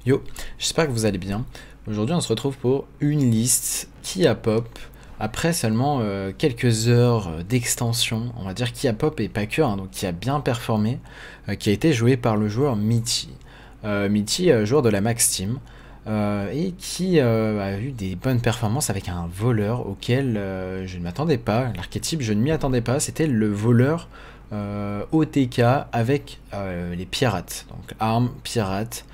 Yo, j'espère que vous allez bien. Aujourd'hui, on se retrouve pour une liste qui a pop après seulement quelques heures d'extension. On va dire qui a pop et pas que, hein, donc qui a bien performé, qui a été joué par le joueur Mithy. Mithy, joueur de la Max Team, et qui a eu des bonnes performances avec un voleur auquel je ne m'attendais pas. L'archétype, je ne m'y attendais pas. C'était le voleur OTK avec les pirates, donc armes, pirates.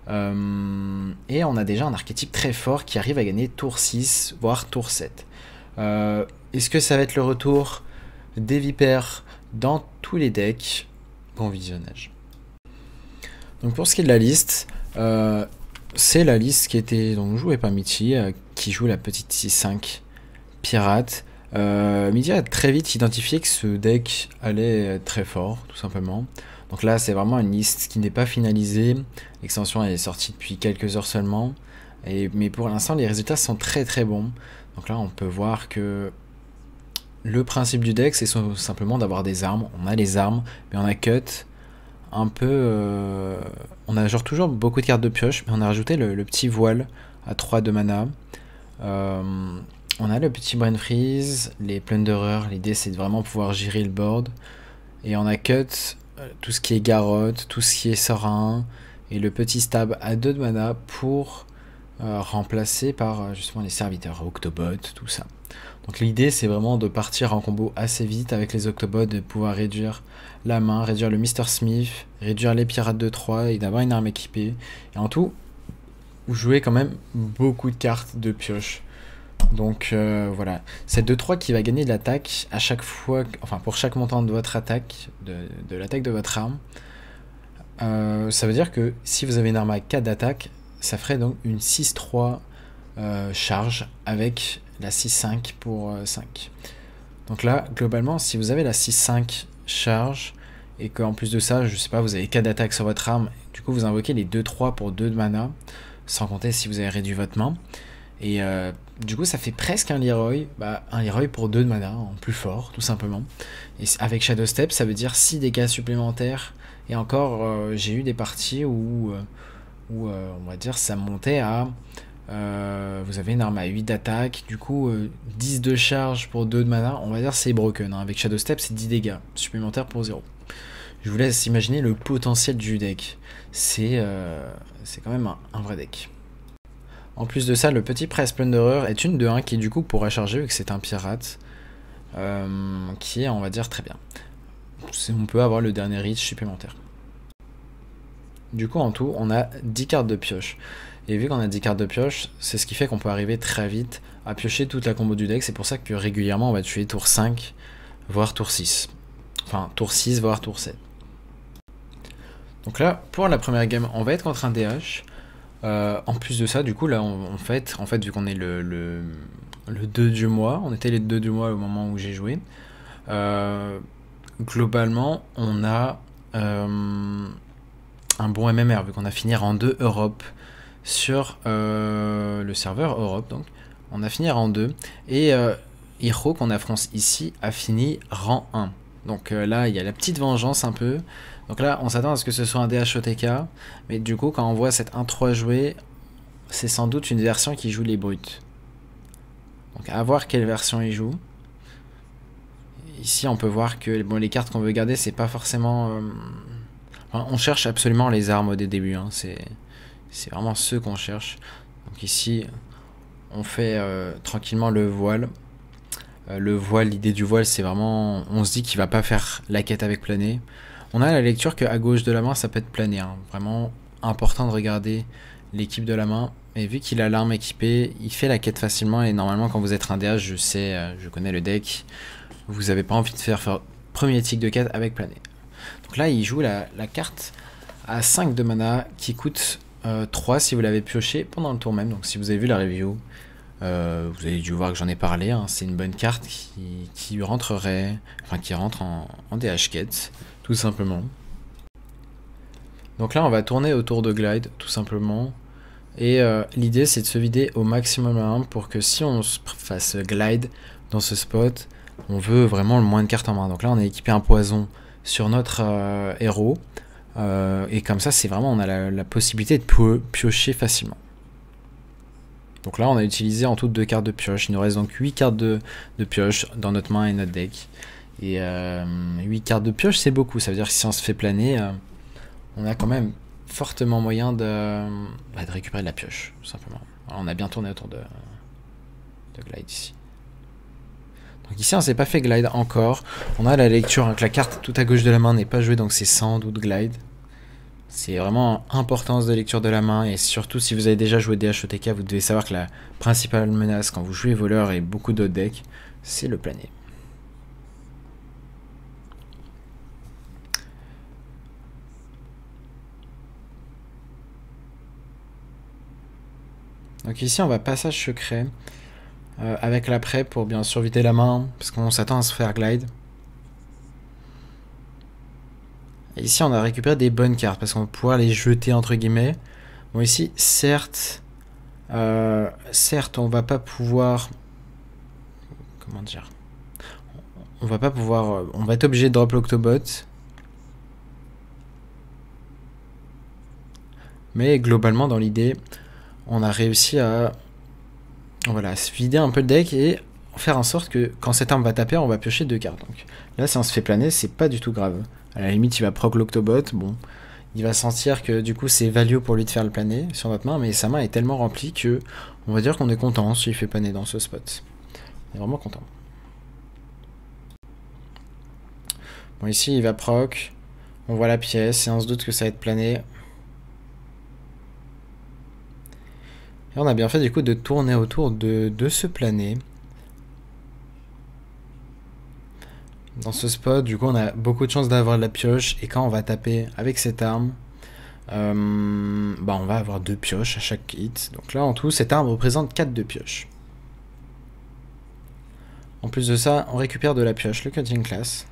Et on a déjà un archétype très fort qui arrive à gagner tour 6, voire tour 7. Est-ce que ça va être le retour des vipères dans tous les decks? Bon visionnage. Donc pour ce qui est de la liste, c'est la liste qui était donc jouée par Mithy, qui joue la petite 6-5 pirate. Mithy a très vite identifié que ce deck allait être très fort, tout simplement. Donc là, c'est vraiment une liste qui n'est pas finalisée. L'extension est sortie depuis quelques heures seulement. Mais pour l'instant, les résultats sont très très bons. Donc là, on peut voir que le principe du deck, c'est simplement d'avoir des armes. On a les armes, mais on a cut un peu... on a genre toujours beaucoup de cartes de pioche, mais on a rajouté le petit voile à 3 de mana. On a le petit brain freeze, les plunderers. L'idée, c'est de vraiment pouvoir gérer le board. Et on a cut tout ce qui est garotte, tout ce qui est serein, et le petit stab à 2 de mana pour remplacer par justement les serviteurs, Octobot, tout ça. Donc l'idée c'est vraiment de partir en combo assez vite avec les Octobots, de pouvoir réduire la main, réduire le Mr. Smith, réduire les pirates de 3 et d'avoir une arme équipée. Et en tout, vous jouez quand même beaucoup de cartes de pioche. Donc voilà, c'est 2-3 qui va gagner de l'attaque à chaque fois, enfin pour chaque montant de votre attaque, de l'attaque de votre arme. Ça veut dire que si vous avez une arme à 4 d'attaque, ça ferait donc une 6-3 charge avec la 6-5 pour 5. Donc là, globalement, si vous avez la 6-5 charge et qu'en plus de ça, je sais pas, vous avez 4 d'attaque sur votre arme, du coup vous invoquez les 2-3 pour 2 de mana, sans compter si vous avez réduit votre main. Et du coup ça fait presque un Leroy, un Leroy pour 2 de mana, en plus fort tout simplement. Et avec Shadow Step ça veut dire 6 dégâts supplémentaires. Et encore j'ai eu des parties où on va dire ça montait à... vous avez une arme à 8 d'attaque, du coup 10 de charge pour 2 de mana, on va dire c'est broken, hein. Avec Shadow Step c'est 10 dégâts supplémentaires pour 0. Je vous laisse imaginer le potentiel du deck, c'est quand même un vrai deck. En plus de ça, le petit Press Plunderer est une de 1 qui du coup pourra charger vu que c'est un pirate. Qui est, on va dire, très bien. On peut avoir le dernier reach supplémentaire. Du coup, en tout, on a 10 cartes de pioche. Et vu qu'on a 10 cartes de pioche, c'est ce qui fait qu'on peut arriver très vite à piocher toute la combo du deck. C'est pour ça que régulièrement, on va tuer tour 5, voire tour 6. Enfin, tour 6, voire tour 7. Donc là, pour la première game, on va être contre un DH. En plus de ça, du coup, là, en fait vu qu'on est le 2 du mois, on était les 2 du mois au moment où j'ai joué, globalement, on a un bon MMR, vu qu'on a fini en 2 Europe sur le serveur Europe, donc on a fini en 2, et Hiro qu'on affronte ici a fini rang 1. Donc là, il y a la petite vengeance un peu. Donc là, on s'attend à ce que ce soit un DH OTK, mais du coup, quand on voit cette 1-3 jouer, c'est sans doute une version qui joue les brutes. Donc à voir quelle version il joue. Ici, on peut voir que bon, les cartes qu'on veut garder, c'est pas forcément... Enfin, on cherche absolument les armes au début, hein. C'est vraiment ceux qu'on cherche. Donc ici, on fait tranquillement le voile. Le voile, l'idée du voile, c'est vraiment... On se dit qu'il va pas faire la quête avec planer. On a la lecture qu'à gauche de la main, ça peut être planer, hein. Vraiment important de regarder l'équipe de la main. Et vu qu'il a l'arme équipée, il fait la quête facilement. Et normalement, quand vous êtes un DH, je sais, je connais le deck, vous n'avez pas envie de faire premier tic de quête avec planer. Donc là, il joue la carte à 5 de mana qui coûte 3 si vous l'avez pioché pendant le tour même. Donc si vous avez vu la review, vous avez dû voir que j'en ai parlé, hein. C'est une bonne carte qui rentrerait, enfin qui rentre en DH quête, tout simplement. Donc là on va tourner autour de glide, tout simplement. Et l'idée c'est de se vider au maximum la main pour que si on fasse glide dans ce spot, on veut vraiment le moins de cartes en main. Donc là on a équipé un poison sur notre héros. Et comme ça, c'est vraiment, on a la possibilité de piocher facilement. Donc là, on a utilisé en tout 2 cartes de pioche. Il nous reste donc 8 cartes de pioche dans notre main et notre deck. Et 8 cartes de pioche, c'est beaucoup. Ça veut dire que si on se fait planer, on a quand même fortement moyen de récupérer de la pioche, tout simplement. Alors, on a bien tourné autour de glide ici. Donc ici, on s'est pas fait glide encore. On a la lecture, hein, que la carte tout à gauche de la main n'est pas jouée, donc c'est sans doute glide. C'est vraiment importance de lecture de la main, et surtout si vous avez déjà joué DHOTK, vous devez savoir que la principale menace quand vous jouez voleur et beaucoup d'autres decks, c'est le plané. Donc ici on va passage secret avec l'après pour bien sûr vider la main, parce qu'on s'attend à se faire glide. Et ici on a récupéré des bonnes cartes, parce qu'on va pouvoir les jeter entre guillemets. Bon ici certes on va pas pouvoir... Comment dire, on va pas pouvoir... on va être obligé de drop l'Octobot. Mais globalement dans l'idée, on a réussi à se vider un peu le deck et faire en sorte que quand cette arme va taper, on va piocher 2 cartes. Donc là, si on se fait planer, c'est pas du tout grave. À la limite, il va proc l'Octobot, bon, il va sentir que du coup c'est value pour lui de faire le planer sur notre main, mais sa main est tellement remplie que on va dire qu'on est content s'il fait planer dans ce spot. On est vraiment content. Bon, ici il va proc, on voit la pièce et on se doute que ça va être plané. Et on a bien fait du coup de tourner autour de ce plané. Dans ce spot, du coup on a beaucoup de chances d'avoir de la pioche, et quand on va taper avec cette arme, on va avoir 2 pioches à chaque hit. Donc là en tout, cette arme représente 4 de pioche. En plus de ça, on récupère de la pioche, le cutting class.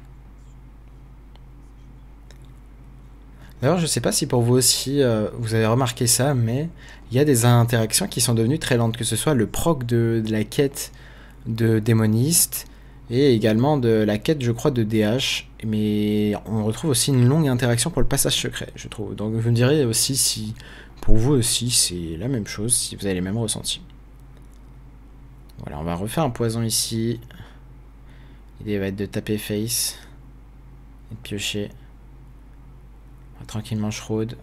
D'ailleurs, je sais pas si pour vous aussi, vous avez remarqué ça, mais il y a des interactions qui sont devenues très lentes, que ce soit le proc de la quête de démoniste, et également de la quête, je crois, de DH, mais on retrouve aussi une longue interaction pour le passage secret, je trouve. Donc vous me direz aussi si, pour vous aussi, c'est la même chose, si vous avez les mêmes ressentis. Voilà, on va refaire un poison ici. L'idée va être de taper face, et de piocher. Tranquillement Shroud.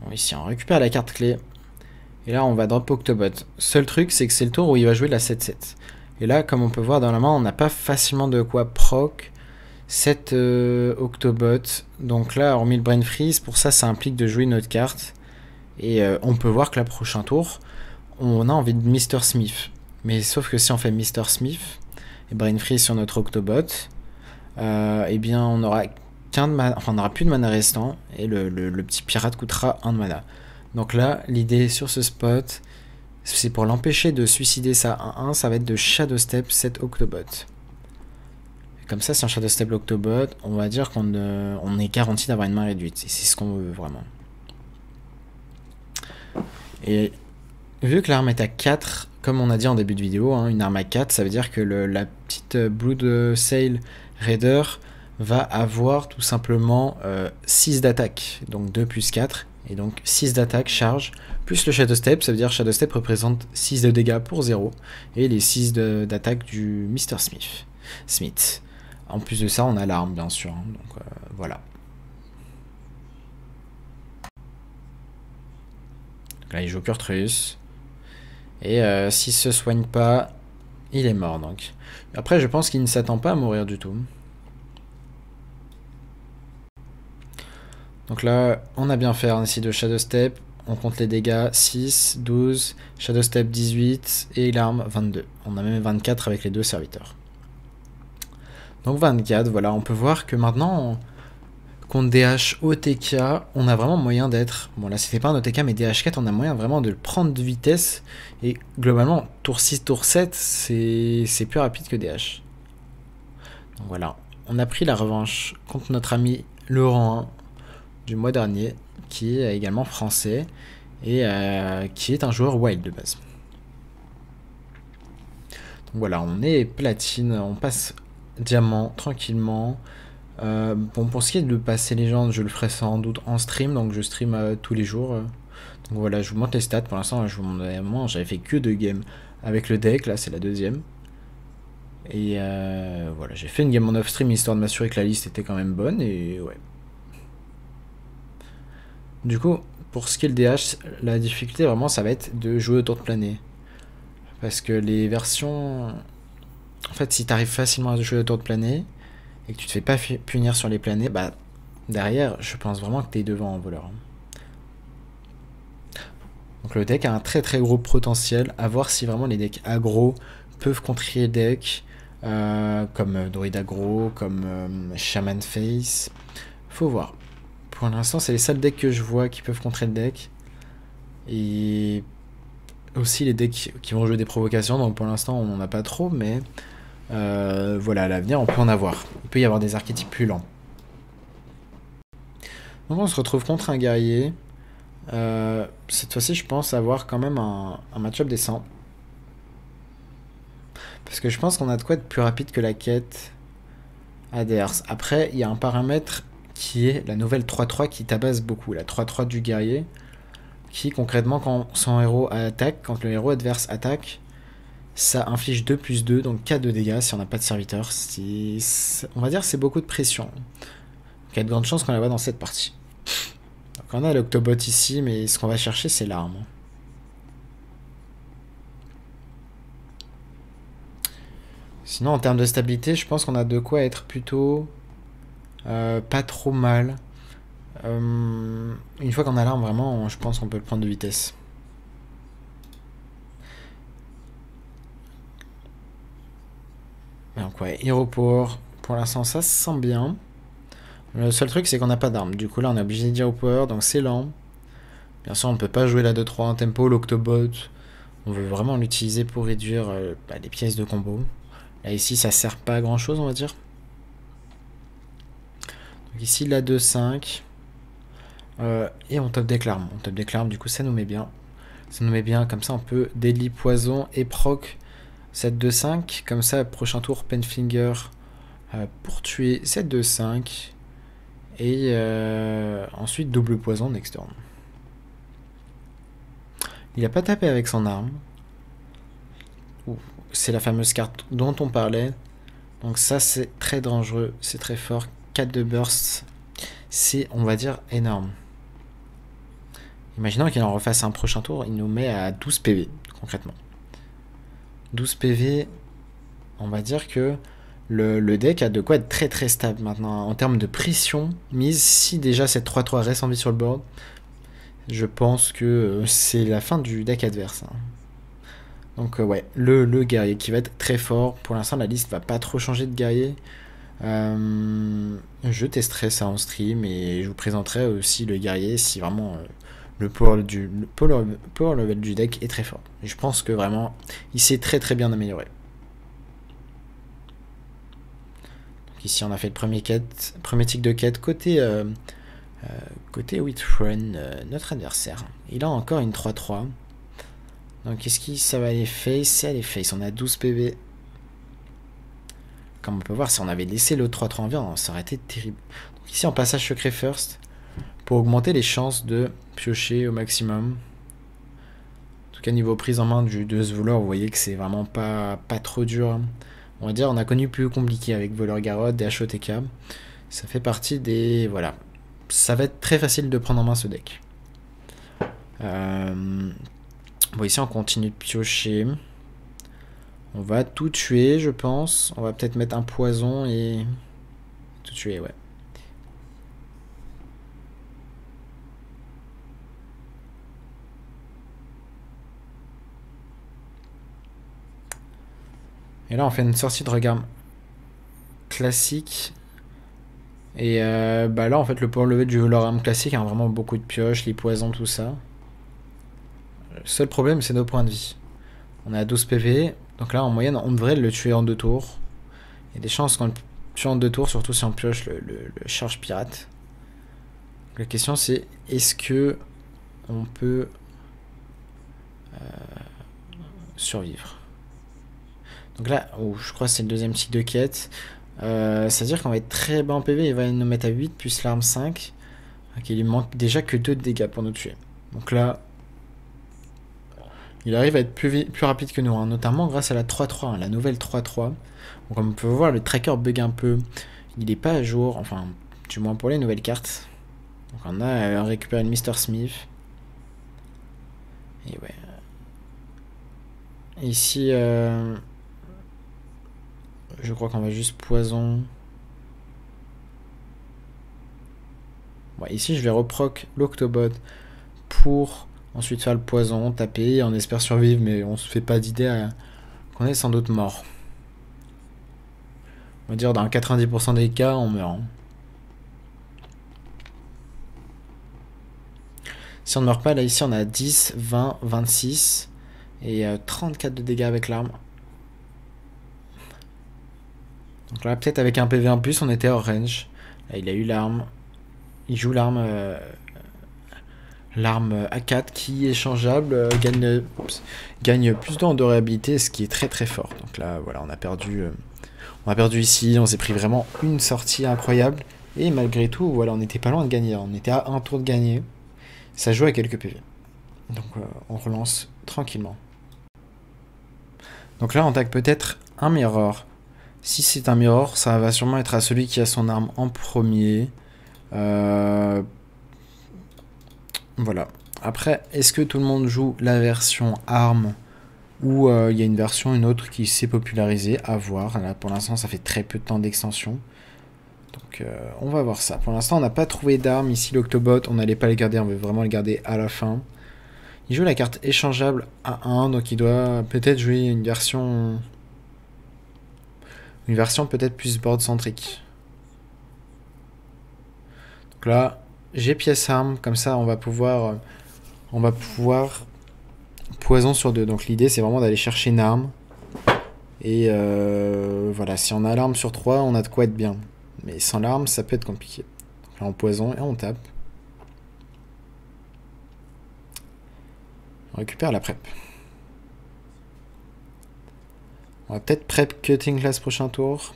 Bon, ici on récupère la carte clé. Et là on va drop Octobot. Seul truc c'est que c'est le tour où il va jouer la 7-7. Et là comme on peut voir dans la main, on n'a pas facilement de quoi proc cette Octobot. Donc là hormis le Brain Freeze, pour ça ça implique de jouer une autre carte. Et on peut voir que la prochain tour, on a envie de Mr. Smith. Mais sauf que si on fait Mr. Smith et Brain Freeze sur notre Octobot, eh bien on aura qu'un de mana, enfin on n'aura plus de mana restant, et le petit pirate coûtera 1 de mana. Donc là l'idée sur ce spot, c'est pour l'empêcher de suicider sa 1-1, ça va être de Shadow Step cette Octobot. Et comme ça si on Shadow Step l'Octobot, on va dire on est garanti d'avoir une main réduite, et c'est ce qu'on veut vraiment. Et vu que l'arme est à 4, comme on a dit en début de vidéo, hein, une arme à 4, ça veut dire que la petite Blood Sail Raider va avoir tout simplement 6 d'attaque, donc 2 plus 4, et donc 6 d'attaque, charge, plus le Shadow Step, ça veut dire Shadow Step représente 6 de dégâts pour 0, et les 6 d'attaque du Mr. Smith. En plus de ça, on a l'arme, bien sûr, hein, donc voilà. Donc là, il joue Kurtrus, et s'il se soigne pas, il est mort, donc. Après, je pense qu'il ne s'attend pas à mourir du tout. Donc là, on a bien fait ici de Shadow Step. On compte les dégâts, 6, 12, Shadow Step 18 et l'arme 22. On a même 24 avec les 2 serviteurs. Donc 24, voilà, on peut voir que maintenant, contre DH OTK, on a vraiment moyen d'être... Bon là c'était pas un OTK mais DH4, on a moyen vraiment de le prendre de vitesse. Et globalement, tour 6, tour 7, c'est plus rapide que DH. Donc voilà, on a pris la revanche contre notre ami Laurent 1 du mois dernier, qui est également français, et qui est un joueur wild de base. Donc voilà, on est platine, on passe diamant tranquillement. Bon, pour ce qui est de passer légende, je le ferai sans doute en stream, donc je stream tous les jours. Donc voilà, je vous montre les stats. Pour l'instant, je vous montre vraiment, j'avais fait que 2 games avec le deck, là c'est la deuxième. Et voilà, j'ai fait une game en off-stream histoire de m'assurer que la liste était quand même bonne, et ouais. Du coup, pour ce qui est le DH, la difficulté vraiment, ça va être de jouer autour de plané. Parce que les versions... En fait, si t'arrives facilement à jouer autour de plané, et que tu te fais pas punir sur les planés, bah derrière, je pense vraiment que t'es devant en voleur. Donc le deck a un très très gros potentiel, à voir si vraiment les decks aggro peuvent contrer les decks, comme Druid aggro, comme Shaman Face. Faut voir. Pour l'instant, c'est les seuls decks que je vois qui peuvent contrer le deck. Et aussi les decks qui vont jouer des provocations, donc pour l'instant on n'en a pas trop, mais voilà, à l'avenir on peut en avoir. Il peut y avoir des archétypes plus lents. Donc on se retrouve contre un guerrier. Cette fois-ci, je pense avoir quand même un match-up décent. Parce que je pense qu'on a de quoi être plus rapide que la quête adverse. Après, il y a un paramètre qui est la nouvelle 3-3 qui tabasse beaucoup. La 3-3 du guerrier. Qui, concrètement, quand son héros attaque, quand le héros adverse attaque, ça inflige 2 plus 2, donc 4 de dégâts si on n'a pas de serviteur. On va dire que c'est beaucoup de pression. Donc il y a de grandes chances qu'on la voit dans cette partie. Donc on a l'Octobot ici, mais ce qu'on va chercher, c'est l'arme. Sinon, en termes de stabilité, je pense qu'on a de quoi être plutôt pas trop mal. Une fois qu'on a l'arme, vraiment, je pense qu'on peut le prendre de vitesse. Donc ouais, Hero Power, pour l'instant, ça se sent bien. Le seul truc, c'est qu'on n'a pas d'arme. Du coup, là, on est obligé de Hero Power, donc c'est lent. Bien sûr, on ne peut pas jouer la 2-3 en tempo, l'Octobot. On veut vraiment l'utiliser pour réduire les pièces de combo. Là, ici, ça sert pas à grand chose, on va dire. Donc ici, la 2-5. Et on top deck l'arme. On top deck l'arme, du coup, ça nous met bien. Ça nous met bien, comme ça, on peut daily poison et proc cette 2-5. Comme ça, prochain tour, Penfinger pour tuer cette 2-5. Et ensuite, double poison next turn. Il a pas tapé avec son arme. C'est la fameuse carte dont on parlait. Donc ça, c'est très dangereux, c'est très fort. 4 de burst, c'est, on va dire, énorme. Imaginons qu'il en refasse un prochain tour, il nous met à 12 PV, concrètement. 12 PV, on va dire que le deck a de quoi être très très stable maintenant. En termes de pression mise, si déjà cette 3-3 reste en vie sur le board, je pense que c'est la fin du deck adverse. Donc ouais, le guerrier qui va être très fort. Pour l'instant, la liste va pas trop changer de guerrier. Je testerai ça en stream et je vous présenterai aussi le guerrier si vraiment le power level du deck est très fort. Et je pense que vraiment, il s'est très très bien amélioré. Donc ici, on a fait le premier tic de quête côté Whitrun, notre adversaire. Il a encore une 3-3. Donc qu'est-ce qui ça va aller face? C'est aller face. On a 12 PV. Comme on peut voir, si on avait laissé le 3-3 en vie, ça aurait été terrible. Donc ici, en passage secret first, pour augmenter les chances de piocher au maximum. En tout cas, niveau prise en main de ce voleur, vous voyez que c'est vraiment pas trop dur. On va dire, on a connu plus compliqué avec voleur Garrod, DHOTK. Ça fait partie des... Voilà. Ça va être très facile de prendre en main ce deck. Bon, ici, on continue de piocher. On va tout tuer, je pense. On va peut-être mettre un poison et... Tout tuer, ouais. Et là, on fait une sortie de regard classique. Et bah là, en fait, le power level du voleur arme classique a vraiment beaucoup de pioches, les poisons, tout ça. Le seul problème, c'est nos points de vie. On est à 12 PV. Donc là, en moyenne, on devrait le tuer en 2 tours. Il y a des chances qu'on le tue en 2 tours, surtout si on pioche le charge pirate. Donc la question, c'est est-ce que on peut survivre? Donc là, oh, je crois que c'est le deuxième tic de quête. C'est-à-dire qu'on va être très bas en PV, il va nous mettre à 8 plus l'arme 5. Donc il lui manque déjà que 2 de dégâts pour nous tuer. Donc là, il arrive à être plus rapide que nous, hein, notamment grâce à la 3-3, hein, la nouvelle 3-3. Donc comme on peut voir, le tracker bug un peu. Il n'est pas à jour, enfin, du moins pour les nouvelles cartes. Donc on a récupéré une Mr. Smith. Et ouais. Ici, je crois qu'on va juste poison. Ouais, ici, je vais reproc l'Octobot pour ensuite faire le poison, taper. On espère survivre, mais on se fait pas d'idée qu'on est sans doute mort. On va dire dans 90% des cas, on meurt. Hein. Si on ne meurt pas, là, ici, on a 10, 20, 26 et 34 de dégâts avec l'arme. Donc là, peut-être avec un PV en plus, on était hors range. Là, il a eu l'arme. Il joue l'arme A4 qui est changeable, gagne plus de réhabilité, ce qui est très très fort. Donc là, voilà, on a perdu ici, on s'est pris vraiment une sortie incroyable. Et malgré tout, voilà, on n'était pas loin de gagner. On était à un tour de gagner. Ça joue à quelques PV. Donc on relance tranquillement. Donc là, on tag peut-être un mirror. Si c'est un mirror, ça va sûrement être à celui qui a son arme en premier. Voilà. Après, est-ce que tout le monde joue la version arme ou il y a une version, une autre qui s'est popularisée? À voir. Là, pour l'instant, ça fait très peu de temps d'extension. Donc, on va voir ça. Pour l'instant, on n'a pas trouvé d'armes. Ici, l'Octobot, on n'allait pas les garder. On veut vraiment les garder à la fin. Il joue la carte échangeable à 1. Donc, il doit peut-être jouer une version... Une version peut-être plus board-centrique. Donc là, j'ai pièce arme. Comme ça, on va pouvoir poison sur 2. Donc l'idée, c'est vraiment d'aller chercher une arme. Et voilà, si on a l'arme sur 3, on a de quoi être bien. Mais sans l'arme, ça peut être compliqué. Donc là, on poison et on tape. On récupère la prep. On va peut-être prep cutting class prochain tour.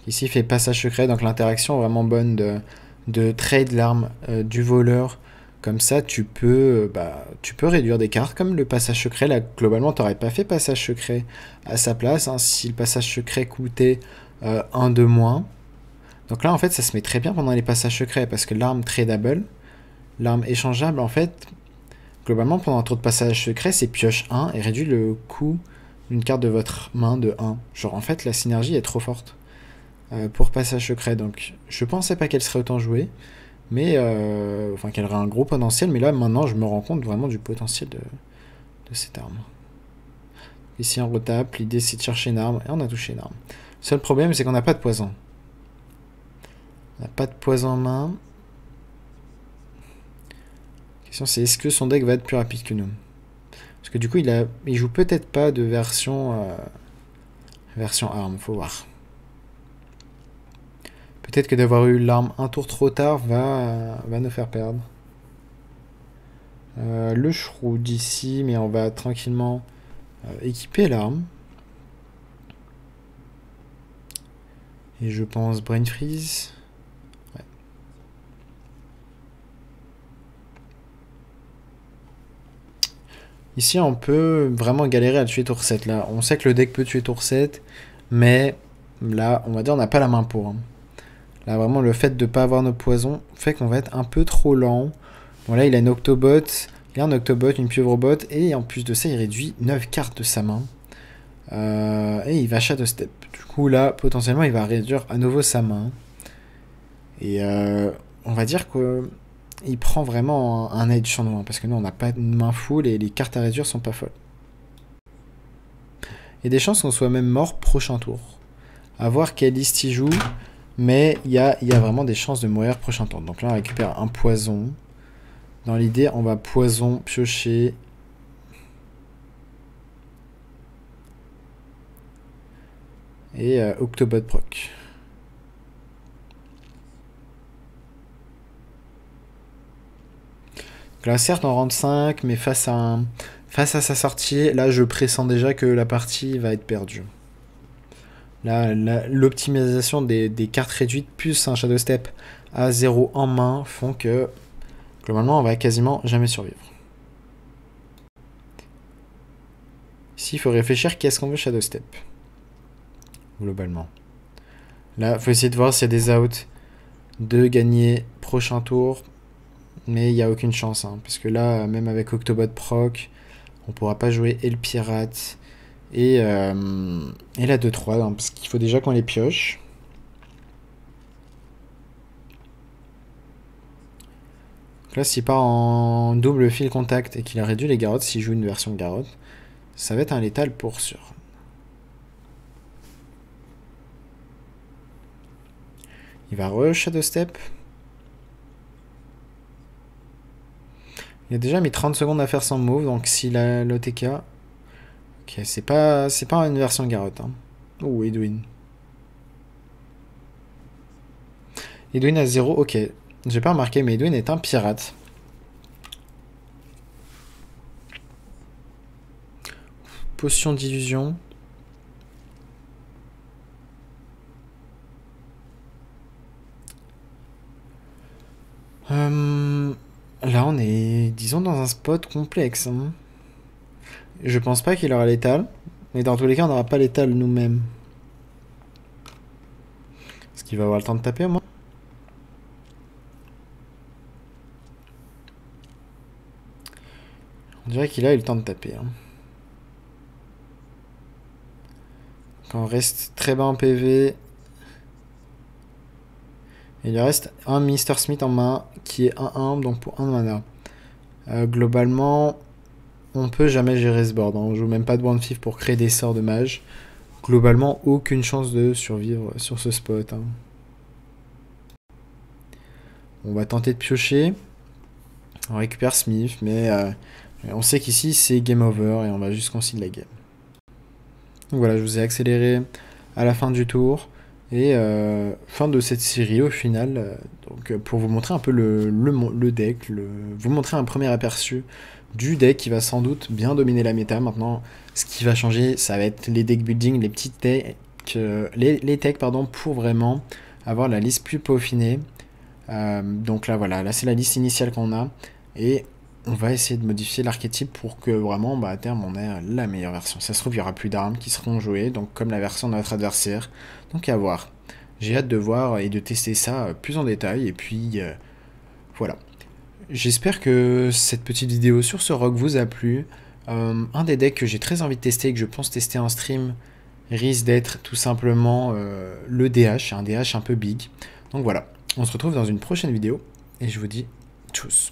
Ici, il fait passage secret, donc l'interaction est vraiment bonne de trade l'arme du voleur. Comme ça, tu peux réduire des cartes, comme le passage secret. Là, globalement, tu n'aurais pas fait passage secret à sa place, hein, si le passage secret coûtait 1 de moins. Donc là, en fait, ça se met très bien pendant les passages secrets, parce que l'arme tradable, l'arme échangeable, en fait, globalement, pendant un tour de passage secret, c'est pioche 1 et réduit le coût d'une carte de votre main de 1. Genre, en fait, la synergie est trop forte pour passage secret. Donc, je pensais pas qu'elle serait autant jouée, mais enfin, qu'elle aurait un gros potentiel. Mais là, maintenant, je me rends compte vraiment du potentiel de cette arme. Ici, on retape. L'idée, c'est de chercher une arme. Et on a touché une arme. Le seul problème, c'est qu'on n'a pas de poison. On n'a pas de poison en main. La question, c'est est-ce que son deck va être plus rapide que nous? Parce que du coup, il joue peut-être pas de version arme, faut voir. Peut-être que d'avoir eu l'arme un tour trop tard va nous faire perdre. Le shroud ici, mais on va tranquillement équiper l'arme. Et je pense Brain Freeze. Ouais. Ici, on peut vraiment galérer à tuer tour 7. Là, on sait que le deck peut tuer tour 7, mais là, on va dire on n'a pas la main pour. Hein. Là, vraiment, le fait de ne pas avoir nos poisons fait qu'on va être un peu trop lent. Bon, là, il a une Octobot, il a un Octobot, une Pieuvrebot, et en plus de ça, il réduit 9 cartes de sa main. Et il va Shadow Step. Du coup, là, potentiellement, il va réduire à nouveau sa main. Et on va dire qu'il prend vraiment un edge sur nous, hein, parce que nous, on n'a pas de main full, et les cartes à réduire sont pas folles. Il y a des chances qu'on soit même mort prochain tour. À voir quelle liste il joue. Mais il y a vraiment des chances de mourir prochain tour. Donc là, on récupère un poison. Dans l'idée, on va poison, piocher. Et Octobot proc. Donc là, certes, on rentre 5, mais face à sa sortie, là, je pressens déjà que la partie va être perdue. l'optimisation des cartes réduites plus un Shadow Step à 0 en main font que globalement on va quasiment jamais survivre. Ici il faut réfléchir qu'est-ce qu'on veut Shadow Step. Globalement. Là il faut essayer de voir s'il y a des outs de gagner prochain tour. Mais il n'y a aucune chance. Hein, parce que là, même avec Octobot proc, on pourra pas jouer et le pirate et la 2-3. Hein, parce qu'il faut déjà qu'on les pioche. Donc là, s'il part en double fil contact et qu'il a réduit les garottes, s'il joue une version garotte, ça va être un létal pour sûr. Il va re-shadow step. Il a déjà mis 30 secondes à faire son move, donc s'il a l'OTK... Ok, c'est pas une version garotte. Hein. Ouh, Edwin. Edwin à 0, ok. J'ai pas remarqué, mais Edwin est un pirate. Potion d'illusion. Là, on est, disons, dans un spot complexe. Hein. Je pense pas qu'il aura l'étal. Mais dans tous les cas, on n'aura pas l'étal nous-mêmes. Est-ce qu'il va avoir le temps de taper au moins? On dirait qu'il a eu le temps de taper. Hein. Quand on reste très bas en PV... Il lui reste un Mr. Smith en main qui est 1-1, donc pour 1 mana. Globalement, on peut jamais gérer ce board. Hein. On joue même pas de Wand Thief pour créer des sorts de mage. Globalement, aucune chance de survivre sur ce spot. Hein. On va tenter de piocher. On récupère Smith, mais on sait qu'ici c'est game over et on va juste concilier la game. Donc voilà, je vous ai accéléré à la fin du tour. Et fin de cette série au final, donc pour vous montrer un peu le deck, vous montrer un premier aperçu du deck qui va sans doute bien dominer la méta. Maintenant, ce qui va changer, ça va être les deck building, les petites decks, les techs pardon, pour vraiment avoir la liste plus peaufinée. Donc là voilà, là c'est la liste initiale qu'on a et on va essayer de modifier l'archétype pour que vraiment à terme on ait la meilleure version. Ça se trouve il y aura plus d'armes qui seront jouées, donc comme la version de notre adversaire. Donc à voir. J'ai hâte de voir et de tester ça plus en détail et puis voilà. J'espère que cette petite vidéo sur ce rogue vous a plu. Un des decks que j'ai très envie de tester et que je pense tester en stream risque d'être tout simplement le DH, un DH un peu big. Donc voilà, on se retrouve dans une prochaine vidéo et je vous dis tchuss.